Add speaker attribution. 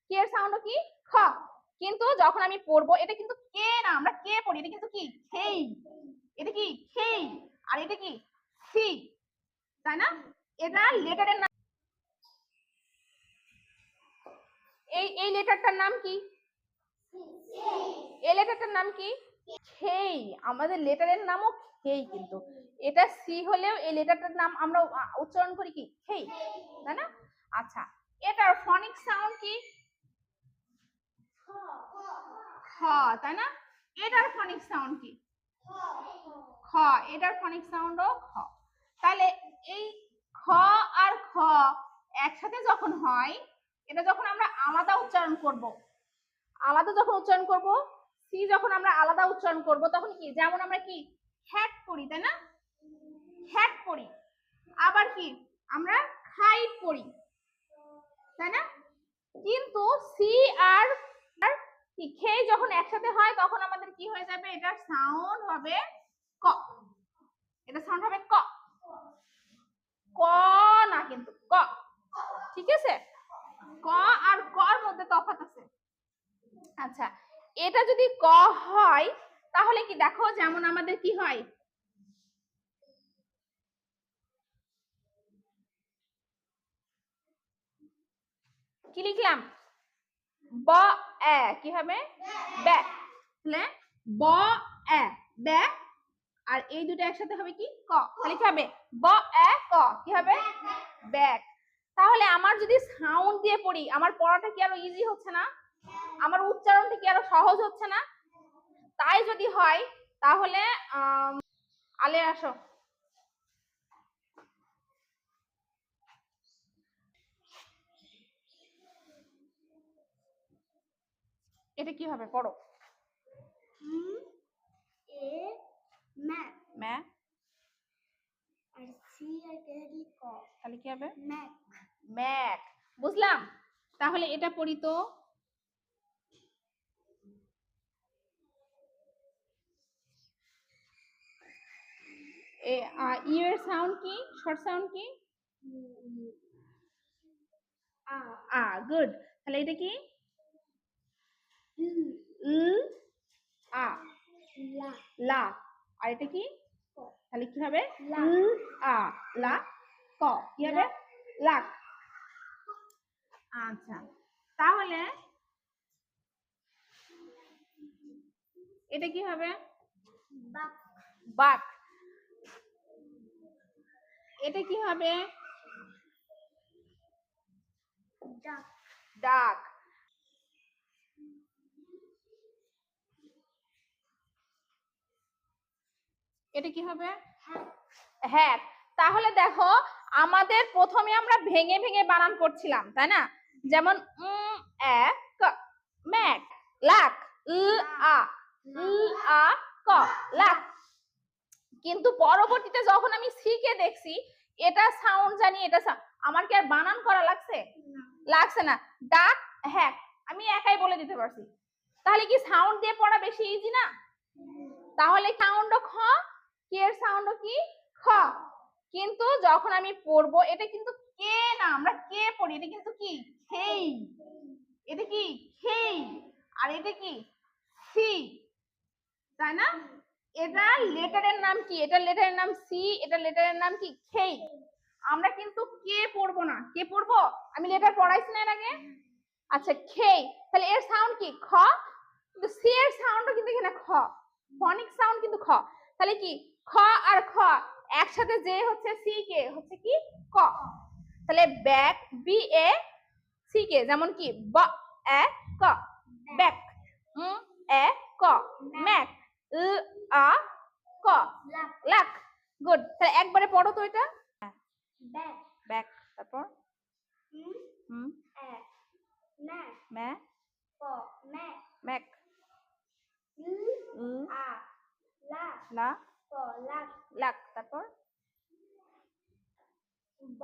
Speaker 1: কি এর সাউন্ড কি খ, কিন্তু যখন আমি পড়বো এটা কিন্তু কে না, আমরা কে পড়ি, এটা কিন্তু কি খেই, এটা কি খেই, আর এটা কি সি, তাই না? এটা লেটারের নাম। এই লেটারটার নাম কি? এই লেটারটার নাম কি? খেই। আমাদের লেটারের নামও খেই, কিন্তু এটা সি হলেও এই লেটারটার নাম আমরা উচ্চারণ করি কি খেই, তাই না? আচ্ছা, এটার ফনিক সাউন্ড কি খ, তাই না? এটার ফনিক সাউন্ড কি খ, এটার ফনিক সাউন্ডও খ। তাহলে এই খ আর খ একসাথে যখন হয়, এটা যখন আমরা আলাদা উচ্চারণ করব, আলাদা যখন উচ্চারণ করব, সি যখন আমরা আলাদা উচ্চারণ করব, তখন কি যেমন আমরা কি হ্যাট পড়ি, তাই না? হ্যাট পড়ি, আবার কি আমরা খাইট পড়ি, তাই না? কিন্তু সি আর কি খেই যখন একসাথে হয় তখন আমাদের কি হয়ে যাবে, এটার সাউন্ড হবে ক, এটা সাউন্ড হবে ক, ক না কিন্তু ক, ঠিক আছে? ক আর কর মধ্যে তফাৎ আছে। আচ্ছা, এটা যদি ক হয় তাহলে কি দেখো, যেমন আমাদের কি হয়, কি লিখলাম ব এ, কি হবে বে, তাহলে ব এ বে, আর এই দুটো একসাথে হবে কি ক, তাহলে কি হবে ব এ ক, কি হবে ব্যাক। তাহলে আমার যদি সাউন্ড দিয়ে পড়ি, আমার পড়াটা কি আরো ইজি হচ্ছে না? আমার উচ্চারণটা কি আরো সহজ হচ্ছে না? তাই যদি হয় তাহলে আলে আসো, এটা কি হবে পড়ো,
Speaker 2: এ ম্যা
Speaker 1: ম্যা,
Speaker 2: আর সি আর কে দি ক,
Speaker 1: তাহলে কি হবে
Speaker 2: ম্যাক,
Speaker 1: ম্যাক। বুঝলাম? তাহলে এটা পড়ি তো, ইউ এর সাউন্ড কি, শর্ট সাউন্ড কি আ, গুড। তাহলে এটা কি আ,
Speaker 2: লা,
Speaker 1: লা, আর এটা কি
Speaker 2: ক,
Speaker 1: তাহলে কি হবে
Speaker 2: লা,
Speaker 1: আ, লা ক, কি হবে লাক। আচ্ছা, তাহলে এটা কি হবে
Speaker 2: বাক,
Speaker 1: বাক, এটা কি হবে
Speaker 2: ডাক,
Speaker 1: ডাক, এটা কি হবে হ্যাট। তাহলে দেখো, আমাদের প্রথমে আমরা ভেঙে ভেঙে বানান করছিলাম, তাই না? যেমন এক ম্যাক, লাক, আ আ ক, লাক। কিন্তু পরবর্তীতে যখন আমি শিখে দেখছি এটা সাউন্ড জানি, এটা আমার কি আর বানান করা লাগছে? লাগছে না। ডাক হ্যাক আমি একাই বলে দিতে পারছি। তাহলে কি সাউন্ড দিয়ে পড়া বেশি ইজি না? তাহলে সাউন্ডও খ, কে এর সাউন্ডও কি খ, কিন্তু যখন আমি পড়বো এটা কিন্তু কে না, আমরা কে পড়ি, এটা কিন্তু কি খেই, এটা কি খেই, আর এটা কি সি, তাই না? এটা লেটারের নাম কি, এটা লেটারের নাম সি, এটা লেটারের নাম কি খেই। আমরা কিন্তু কে পড়বো না, কে পড়বো? আমি লেটার পড়াইছি না এর আগে? আচ্ছা, খেই, তাহলে এর সাউন্ড কি খ, কিন্তু সি এর সাউন্ডও কিন্তু এখানে খ, ফনিক সাউন্ড কিন্তু খ। তাহলে কি খ আর খ একসাথে যে হচ্ছে সি কে হচ্ছে কি ক। তাহলে back B A C K, যেমন কি ব এ ক ব্যাক, এ ক ম্যাক, আ ক লাক। গুড। তাহলে একবারে পড়ো তো এটা,
Speaker 2: ব্যাক,
Speaker 1: ব্যাক, তারপর
Speaker 2: এ ম্যা,
Speaker 1: ম্যা,
Speaker 2: ক, ম্যা,
Speaker 1: ম্যাক,
Speaker 2: আ, লা,
Speaker 1: লা,
Speaker 2: ক, লাক,
Speaker 1: লাক, তারপর
Speaker 2: ব,